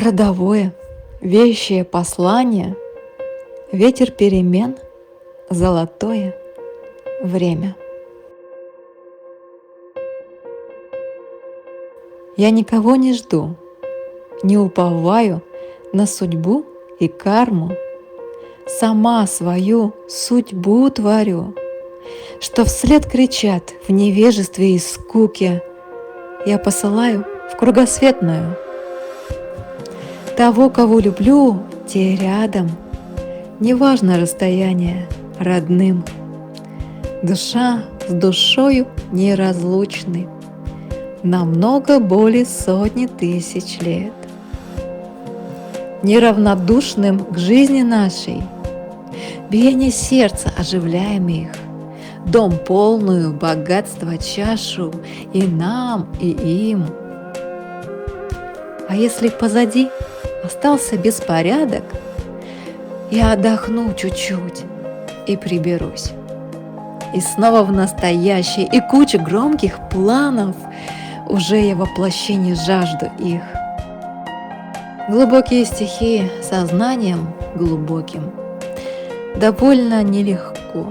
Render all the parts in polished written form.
Родовое, вещее послание, ветер перемен, золотое время. Я никого не жду, не уповаю на судьбу и карму, сама свою судьбу творю, что вслед кричат в невежестве и скуке, я посылаю в кругосветную. Того, кого люблю, те рядом, неважно расстояние, родным. Душа с душою неразлучны, намного более сотни тысяч лет. Неравнодушным к жизни нашей, биение сердца оживляем их, дом полную богатства чашу и нам, и им. А если позади остался беспорядок, я отдохну чуть-чуть и приберусь. И снова в настоящее, и куча громких планов, уже я воплощение жажду их. Глубокие стихи сознанием глубоким довольно нелегко,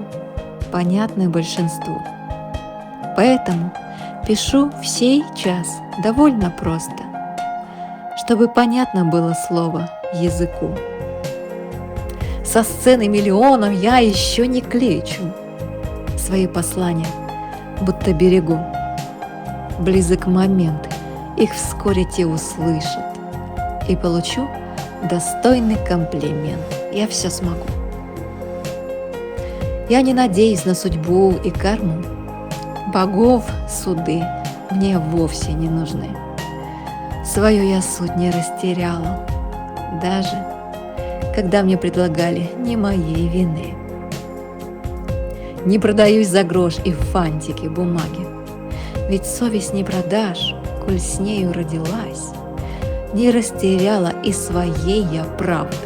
понятны большинству. Поэтому пишу в сей час довольно просто, чтобы понятно было слово языку. Со сцены миллионов я еще не кличу свои послания, будто берегу. Близок момент, их вскоре те услышат, и получу достойный комплимент. Я все смогу. Я не надеюсь на судьбу и карму, богов суды мне вовсе не нужны. Свою я суть не растеряла, даже когда мне предлагали не моей вины. Не продаюсь за грош и фантики бумаги, ведь совесть не продашь, коль с нею родилась. Не растеряла и своей я правды,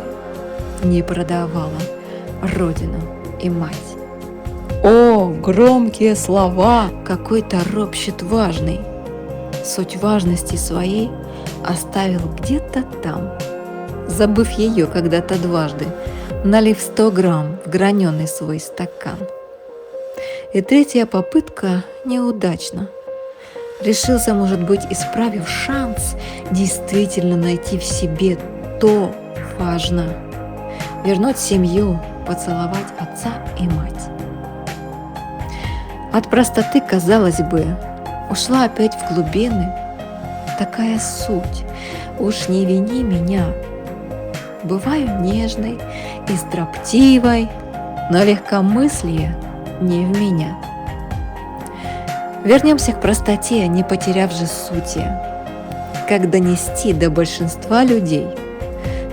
не продавала родину и мать. О, громкие слова! Какой-то ропщет важный, суть важности своей оставил где-то там, забыв ее когда-то дважды, налив 100 грамм в граненый свой стакан. И третья попытка неудачна. Решился, может быть, исправив шанс действительно найти в себе то важно, вернуть семью, поцеловать отца и мать. От простоты, казалось бы, ушла опять в глубины такая суть, уж не вини меня. Бываю нежной и строптивой, но легкомыслие не в меня. Вернемся к простоте, не потеряв же сути. Как донести до большинства людей,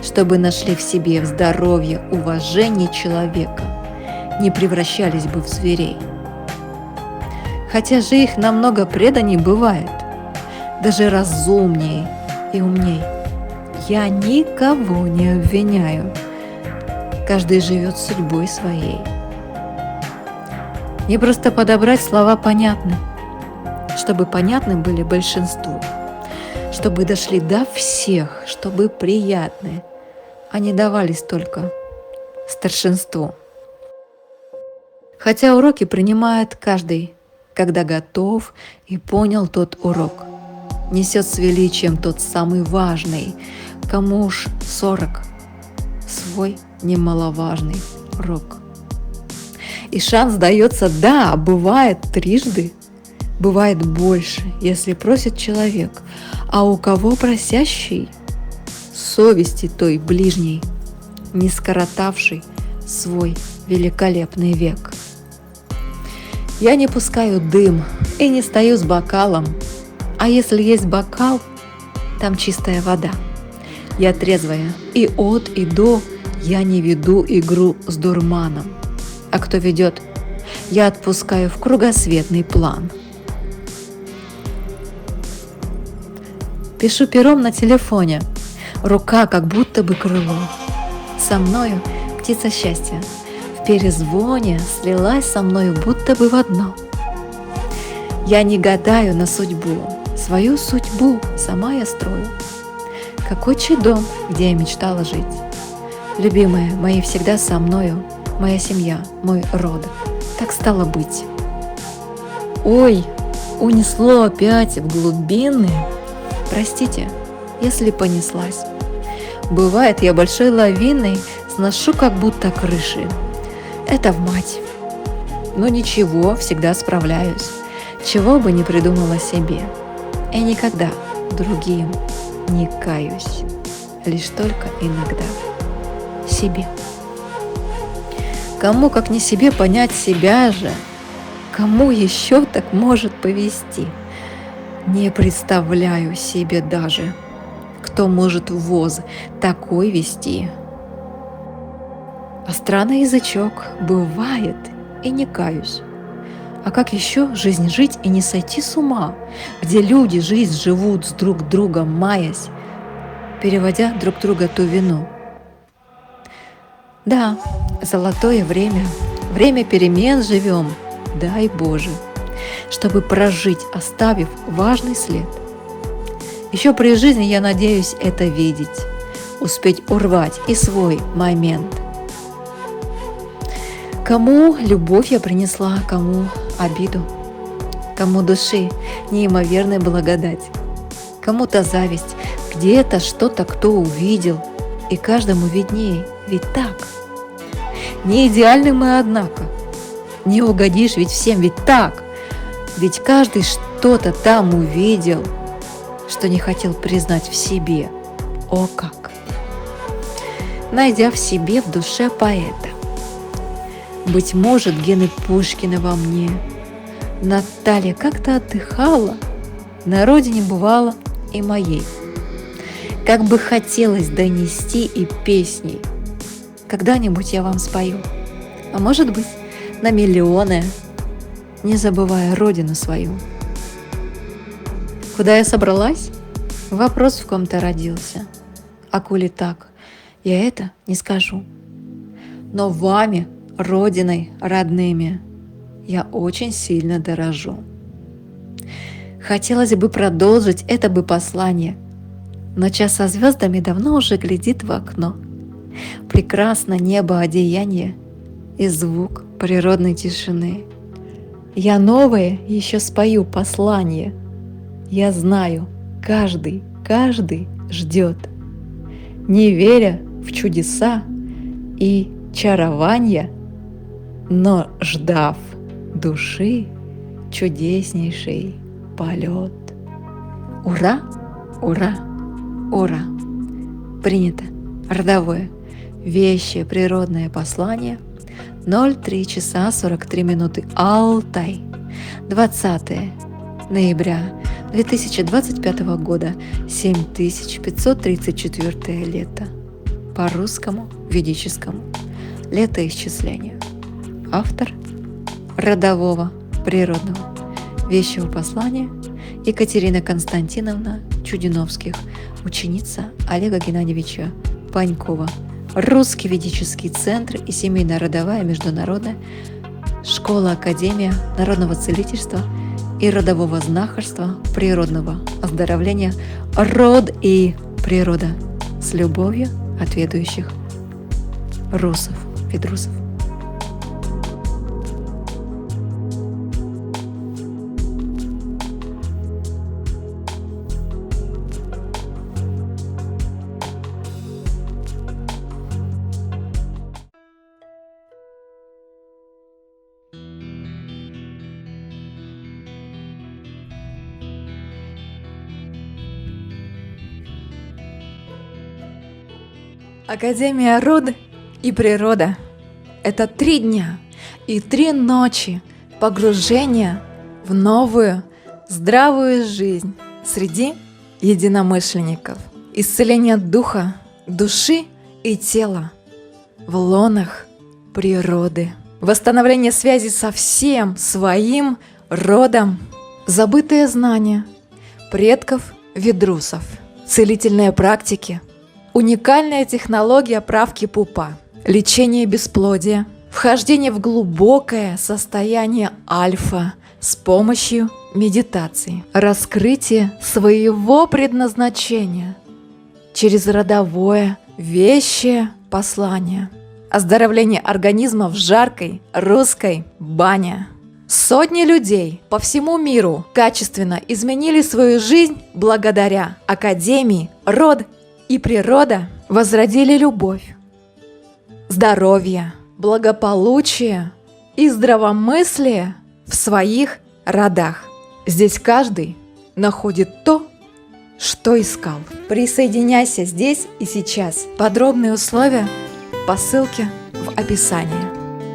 чтобы нашли в себе в здоровье, уважение человека, не превращались бы в зверей. Хотя же их намного преданней бывает, даже разумнее и умней. Я никого не обвиняю, каждый живет судьбой своей. Не просто подобрать слова понятны, чтобы понятны были большинству, чтобы дошли до всех, чтобы приятны, а не давались только старшинству. Хотя уроки принимает каждый, когда готов и понял тот урок, несет с величием тот самый важный, кому уж 40, свой немаловажный урок. И шанс дается, да, бывает трижды, бывает больше, если просит человек, а у кого просящий, совести той ближней, не скоротавший свой великолепный век. Я не пускаю дым и не стою с бокалом, а если есть бокал, там чистая вода. Я трезвая и от, и до, я не веду игру с дурманом. А кто ведет, я отпускаю в кругосветный план. Пишу пером на телефоне, рука как будто бы крыло. Со мною птица счастья в перезвоне слилась со мною будто бы в одно. Я не гадаю на судьбу, свою судьбу сама я строю. как отчий дом, где я мечтала жить. Любимые мои всегда со мною, моя семья, мой род. Так стало быть. Ой, унесло опять в глубины. Простите, если понеслась. Бывает, я большой лавиной сношу как будто крыши. Это в мать. Но ничего, всегда справляюсь. Чего бы ни придумала себе. И никогда другим не каюсь. Лишь только иногда себе. Кому, как не себе, понять себя же? Кому еще так может повести? Не представляю себе даже, кто может воз такой вести. А странный язычок бывает, и не каюсь. А как еще жизнь жить и не сойти с ума, где люди жизнь живут с друг другом, маясь, переводя друг друга ту вину? Да, золотое время, время перемен живем, дай Боже, чтобы прожить, оставив важный след. Еще при жизни я надеюсь это видеть, успеть урвать и свой момент. Кому любовь я принесла, кому обиду, кому души неимоверная благодать, кому-то зависть, где-то что-то кто увидел, и каждому виднее, ведь так. Не идеальны мы, однако, не угодишь ведь всем, ведь так. Ведь каждый что-то там увидел, что не хотел признать в себе. О как! Найдя в себе, в душе поэта. Быть может, гены Пушкина во мне. Наталья как-то отдыхала, на родине бывала и моей. Как бы хотелось донести и песней. Когда-нибудь я вам спою, а может быть, на миллионы, не забывая родину свою. Куда я собралась? Вопрос в ком-то родился. А коли так, я это не скажу. Но вами, родиной, родными, я очень сильно дорожу. Хотелось бы продолжить это бы послание, но час со звездами давно уже глядит в окно. Прекрасно небо одеяние и звук природной тишины. Я новое еще спою послание. Я знаю, каждый ждет, не веря в чудеса и чарования, но ждав души чудеснейший полет. Ура, ура, ура! Принято родовое, вещее природное послание 03 часа 43 минуты Алтай, 20 ноября 2025 года, 7534 лето. По русскому ведическому летоисчислению. Автор родового природного вещего послания Екатерина Константиновна Чудиновских, ученица Олега Геннадьевича Панькова, Русский ведический центр и семейно-родовая международная школа-академия народного целительства и родового знахарства, природного оздоровления, род и природа. С любовью от ведущих русов, ведрусов. Академия род и природа – это 3 дня и 3 ночи погружения в новую здравую жизнь среди единомышленников, исцеление духа, души и тела в лонах природы, восстановление связи со всем своим родом, забытые знания предков ведрусов, целительные практики, уникальная технология правки пупа, лечение бесплодия, вхождение в глубокое состояние альфа с помощью медитации, раскрытие своего предназначения через родовое, вещее послание. Оздоровление организма в жаркой русской бане. Сотни людей по всему миру качественно изменили свою жизнь благодаря Академии «Род и природа», возродили любовь, здоровье, благополучие и здравомыслие в своих родах. Здесь каждый находит то, что искал. Присоединяйся здесь и сейчас. Подробные условия по ссылке в описании.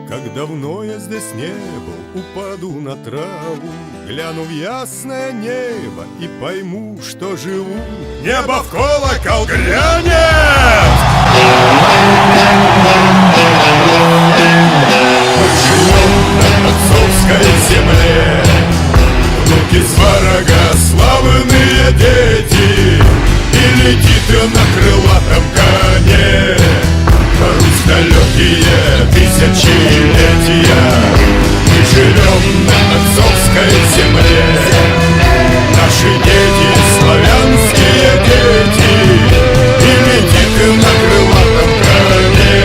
Как давно я здесь не был, упаду на траву, гляну в ясное небо и пойму, что живу. Небо в колокол грянет! Мы живем на отцовской земле, внуки сварога, славные дети, и летит на крылатом коне. Русь далекие тысячелетия, мы живем на отцовской земле. Наши дети, славянские дети, и летит на крылатом коне.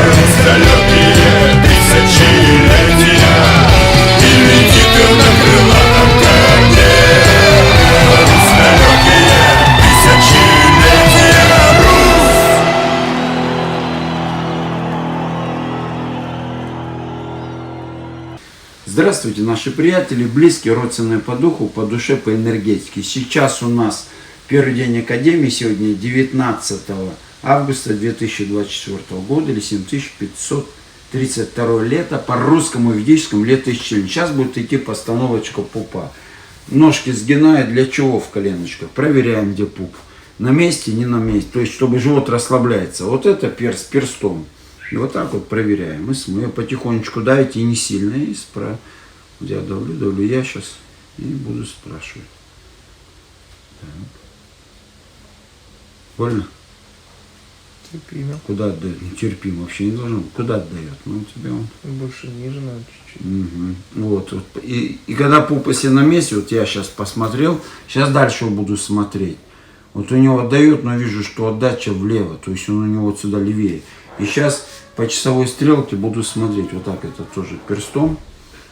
Русь далекие тысячелетия, и летит на крылатом коне. Русь далекие тысячелетия, Русь! Здравствуйте, наши приятели, близкие, родственные по духу, по душе, по энергетике. Сейчас у нас первый день Академии, сегодня 19 августа 2024 года, или 7532 лето, по русскому ведическому летоисчислению. Сейчас будет идти постановочка пупа. Ножки сгинаю, для чего в коленочках? Проверяем, где пуп. На месте, не на месте, то есть, чтобы живот расслабляется. Вот это перст перстом. И вот так вот проверяем. Мы смеем потихонечку давите, и не сильно. И я давлю, я сейчас и буду спрашивать. Так. Больно? Терпимо. Куда отдает? Ну, терпимо вообще не должно быть. Куда отдает? Ну, у тебя он. Больше ниже надо чуть-чуть. Угу. Вот. И когда пуп если на месте, вот я сейчас посмотрел, сейчас дальше буду смотреть. Вот у него отдает, но вижу, что отдача влево, то есть он у него вот сюда левее. И сейчас по часовой стрелке буду смотреть, вот так это тоже перстом,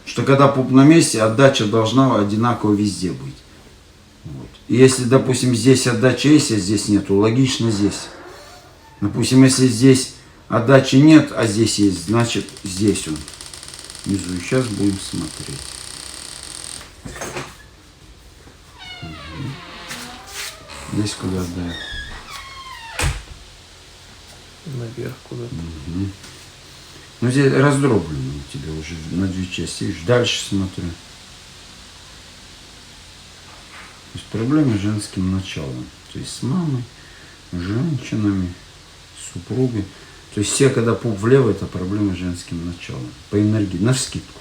что когда пуп на месте, отдача должна одинаково везде быть. Вот. И если, допустим, здесь отдача есть, а здесь нету, логично здесь. Допустим, если здесь отдачи нет, а здесь есть, значит здесь он внизу. И сейчас будем смотреть. Угу. Здесь куда отдает? Наверх куда-то. Угу. Ну здесь раздроблено у тебя уже на две части. Видишь, дальше смотрю. То есть проблемы с женским началом. То есть с мамой, женщинами, супругой. То есть все, когда пуп влево, это проблемы с женским началом. По энергии, навскидку.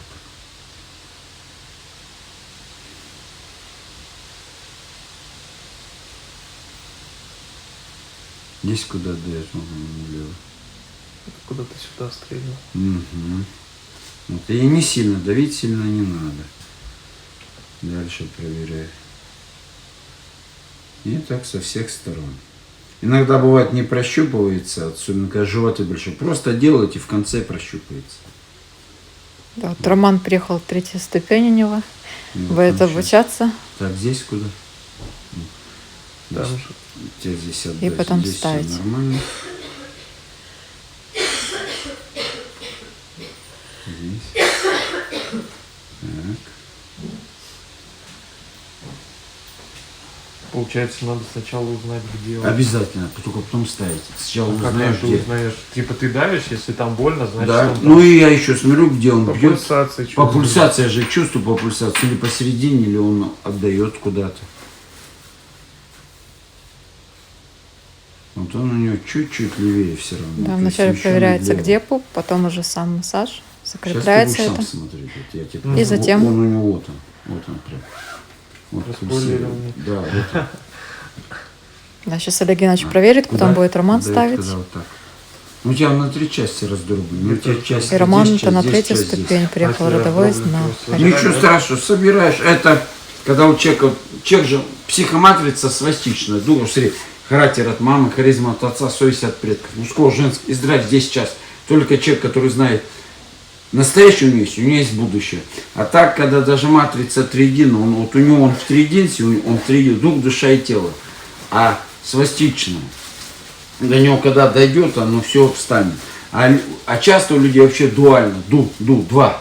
Здесь куда отдает, влево. Куда-то сюда стрельнул. Угу. Вот. И не сильно, давить сильно не надо. Дальше проверяю. И так со всех сторон. Иногда бывает не прощупывается, особенно когда животы большой. Просто делайте, в конце прощупается. Да, вот Роман приехал, 3-я ступень у него. Вот Будет он обучаться. сейчас. Так, здесь куда? Там же. Тебя здесь отдать. И потом здесь ставить. все нормально. Здесь. Так. Получается, надо сначала узнать, где он. Обязательно, только потом ставить. Сначала Как узнаешь, ты где. узнаешь? Типа ты давишь, если там больно, значит Да. он там. Ну и я еще смотрю, где он По бьет. пульсации По чувствую. пульсации я же чувствую по пульсации. Или посередине, или он отдает куда-то. Вот он у него чуть-чуть левее все равно. Да, То вначале есть еще проверяется, влево. где пуп, потом уже сам массаж. Сейчас Закрепляется ты будешь это. сам смотреть. Вот я тебе И затем- Он у него вот он. Вот он прям. Вот Распулировал. пульсирует. Да, вот он. Да, сейчас Олег Геннадьевич проверит, потом Куда? будет Роман Отдает, ставить. когда вот так. Ну, у тебя на 3 части раздроблено. У тебя часть И Роман здесь, то на часть здесь, 3-ю часть здесь. ступень приехал, А, родовой раздроблено знак. просто. Ничего страшного, собираешь. Это когда у человека, человек же психоматрица свастичная, думаю, смотри, Характер от мамы, харизма от отца, совесть от предков. Мужского, женского, издрать здесь сейчас. Только человек, который знает настоящую миссию, у него есть будущее. А так, когда даже матрица триедина, вот у него он в триединстве, он в триединстве, дух, душа и тело. А свастично, до него когда дойдет, оно все встанет. А часто у людей вообще дуально, два.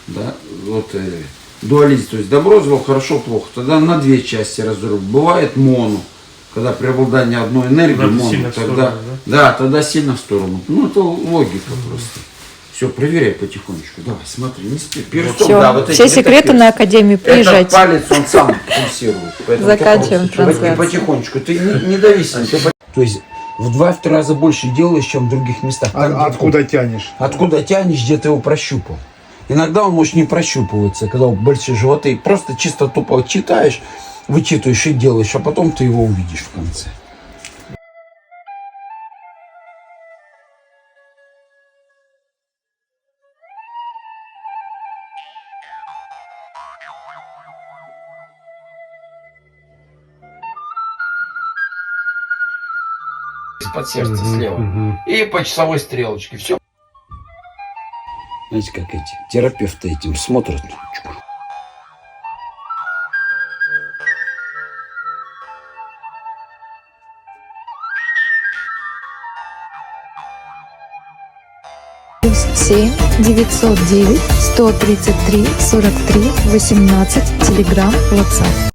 Да? Вот, дуализм, то есть добро, зло, хорошо, плохо. Тогда на две части разруб. Бывает моно, когда преобладание одной энергии, моно, тогда, да, тогда сильно в сторону. Ну, это логика просто. Все, проверяй потихонечку. Давай, смотри, не спи. Все, да, вот все секреты на Академии, приезжайте. Этот палец, он сам пульсирует. Заканчиваем трансляцию. Потихонечку, ты не давись. То есть в 2-3 раза больше делаешь, чем в других местах. Откуда тянешь? Откуда тянешь, где ты его прощупал. Иногда он может не прощупываться, когда большие животы. Просто чисто тупо читаешь, вычитываешь и делаешь, а потом ты его увидишь в конце. Под сердце слева. И по часовой стрелочке. Все. Знаете, как эти терапевты этим смотрят. +7 909 133 43 18 Telegram, WhatsApp.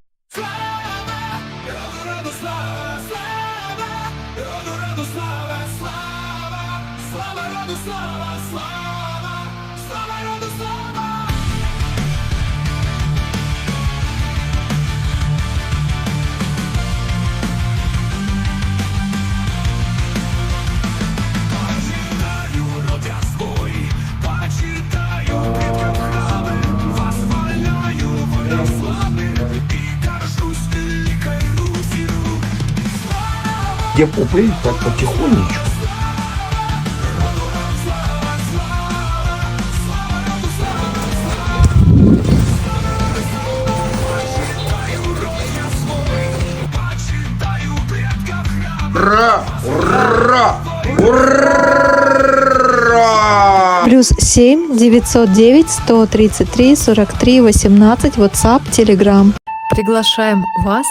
Где попы, так потихонечку. Ура! Ура! Ура! +7 909 133 43 18 WhatsApp, Telegram. Приглашаем вас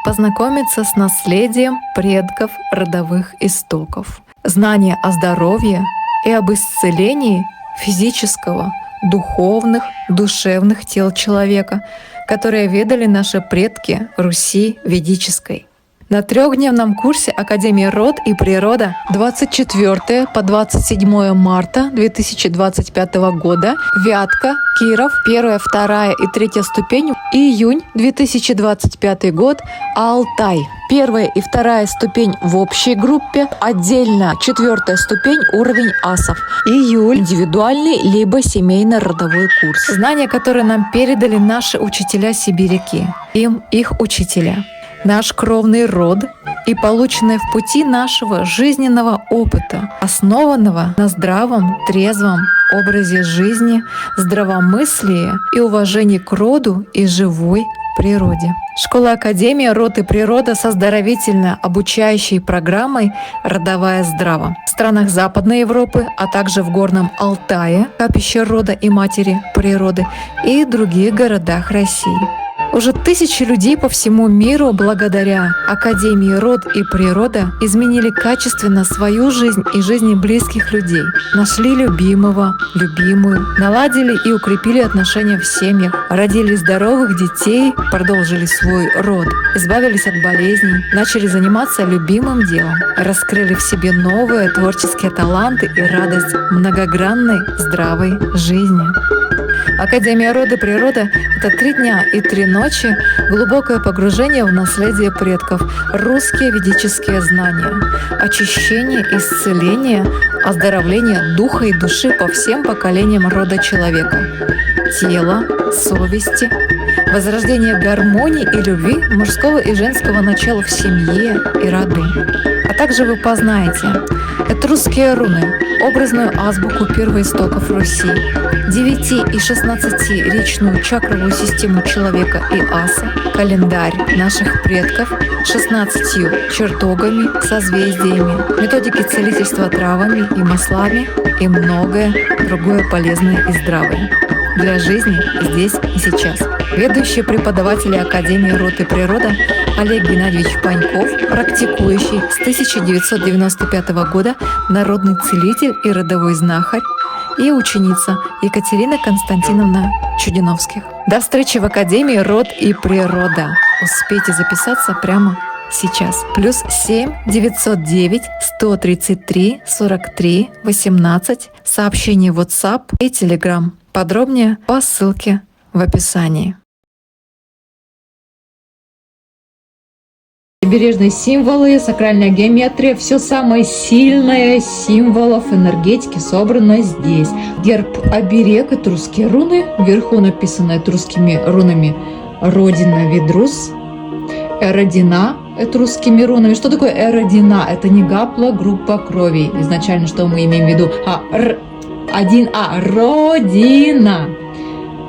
познакомиться с наследием предков родовых истоков. Знания о здоровье и об исцелении физического, духовных, душевных тел человека, которые ведали наши предки Руси ведической. На 3-дневном курсе Академии «Род и природа» 24 по 27 марта 2025 года Вятка, Киров, 1, 2 и 3 ступень, июнь 2025 год Алтай. 1 и 2 ступень в общей группе, отдельно 4 ступень уровень асов. Июль индивидуальный либо семейно-родовой курс. Знания, которые нам передали наши учителя-сибиряки, их учителя. Наш кровный род и полученное в пути нашего жизненного опыта, основанного на здравом, трезвом образе жизни, здравомыслии и уважении к роду и живой природе. Школа-академия «Род и природа» с оздоровительно-обучающей программой «Родовая здрава». В странах Западной Европы, а также в Горном Алтае, капище рода и матери природы, и других городах России. Уже тысячи людей по всему миру благодаря Академии «Род и природа» изменили качественно свою жизнь и жизни близких людей, нашли любимого, любимую, наладили и укрепили отношения в семьях, родили здоровых детей, продолжили свой род, избавились от болезней, начали заниматься любимым делом, раскрыли в себе новые творческие таланты и радость многогранной здравой жизни. Академия «Род и природа» — это 3 дня и 3 ночи, глубокое погружение в наследие предков, русские ведические знания, очищение, исцеление, оздоровление духа и души по всем поколениям рода человека, тела, совести, возрождение гармонии и любви мужского и женского начала в семье и роду. А также вы познаете этрусские руны, образную азбуку первоистоков Руси, 9 и 16-речную чакровую систему человека и аса, календарь наших предков, 16 чертогами, созвездиями, методики целительства травами и маслами и многое другое полезное и здравое для жизни здесь и сейчас. Ведущий преподаватель Академии Род и Природа Олег Геннадьевич Паньков, практикующий с 1995 года народный целитель и родовой знахарь, и ученица Екатерина Константиновна Чудиновских. До встречи в Академии Род и Природа. Успейте записаться прямо сейчас. +7 909 133 43 18. Сообщение в WhatsApp и Telegram. Подробнее по ссылке в описании. Прибережные символы, сакральная геометрия, все самое сильное символов энергетики собрано здесь. Герб-оберег, этрусские руны, вверху написано этрусскими рунами «Родина Ведрус», «Эродина» этрусскими рунами. Что такое эродина? Это не гаплогруппа крови. Изначально что мы имеем в виду? Родина.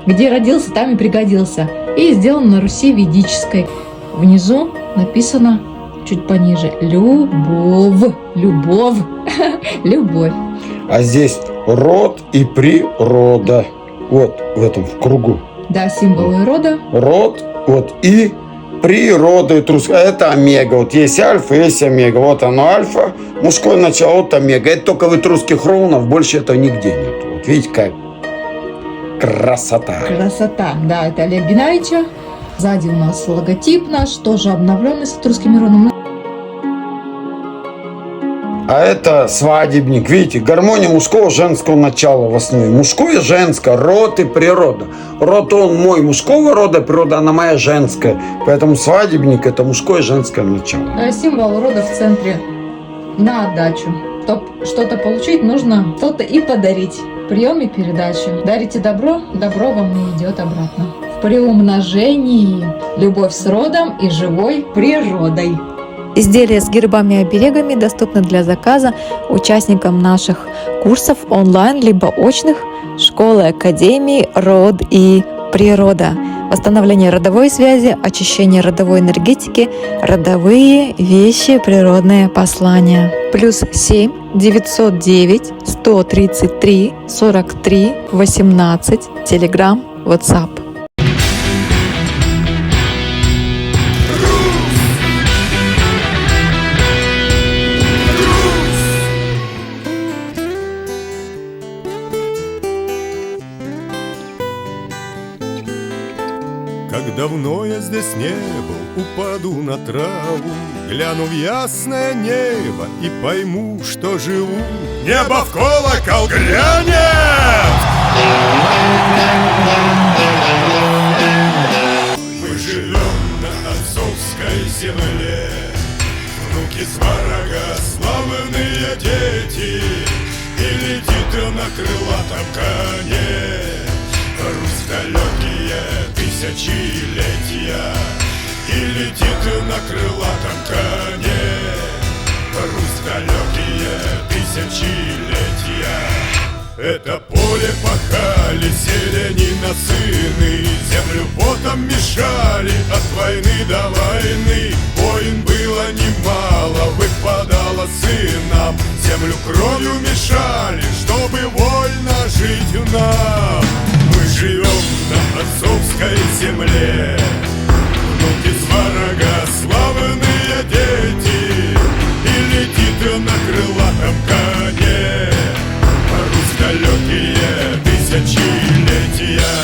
Где родился, там и пригодился. И сделан на Руси ведической. Внизу написано, чуть пониже, любовь. Любовь. Любовь. А здесь род и природа. Вот в этом в кругу. Да, символы рода. Род, вот, и природа этрусская. Это омега. Вот есть альфа, есть омега. Вот оно альфа, мужское начало, вот омега. Это только в этрусских рунах, больше этого нигде нет. Вот видите, как красота. Красота. Да, это Олег Геннадьевича. Сзади у нас логотип наш, тоже обновленный с этрусскими рунами. А это свадебник, видите, гармония мужского и женского начала в основе. Мужское и женское, род и природа. Род он мой мужского рода, природа она моя женская. Поэтому свадебник это мужское и женское начало. Символ рода в центре на отдачу. Чтобы что-то получить, нужно что-то и подарить. Прием и передача. Дарите добро, добро вам и идет обратно. В приумножении любовь с родом и живой природой. Изделия с гербами и оберегами доступны для заказа участникам наших курсов онлайн либо очных школы Академии Род и Природа. Восстановление родовой связи, очищение родовой энергетики, родовые вещи, природные послания. +7 909 133 43 18. Telegram, WhatsApp. Как давно я здесь не был, упаду на траву, гляну в ясное небо и пойму, что живу. Небо в колокол грянет! Мы живем на отцовской земле, внуки сварога, славные дети, и летит на крылатом коне. Русь далекие тысячелетия, и летит на крылатом коне. Русь далекие тысячелетия. Это поле пахали селянина сыны, землю потом мешали от войны до войны. Войн было немало, выпадало сынам, землю кровью мешали, чтобы вольно жить нам. Мы живем на отцовской земле, внуки сварога, славные дети, и летит на крылатом коне. Русь далекие тысячелетия.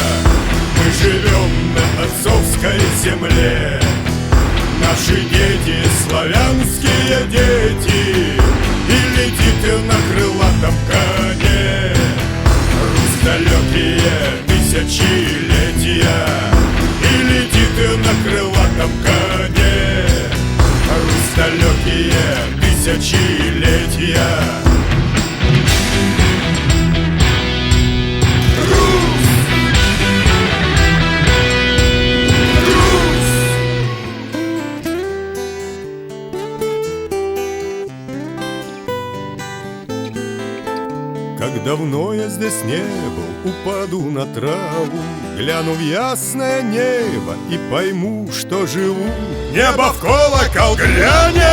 Мы живем на отцовской земле, наши дети, славянские дети, и летит на крылатом коне. Русь далекие тысячелетия, и летит на крылатом коне. Русь далекие тысячелетия. Как давно я здесь не был, упаду на траву, гляну в ясное небо и пойму, что живу. Небо в колокол грянет!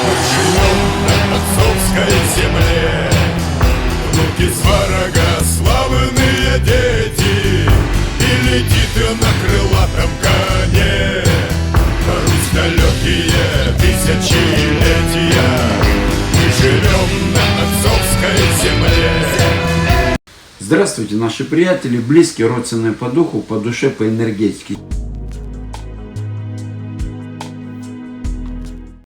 Мы живем на отцовской земле, внуки сварога, славные дети, и летит на крылатом коне. Русь далекие тысячелетия, мы живем на отцовской земле. Здравствуйте, наши приятели, близкие, родственные по духу, по душе, по энергетике.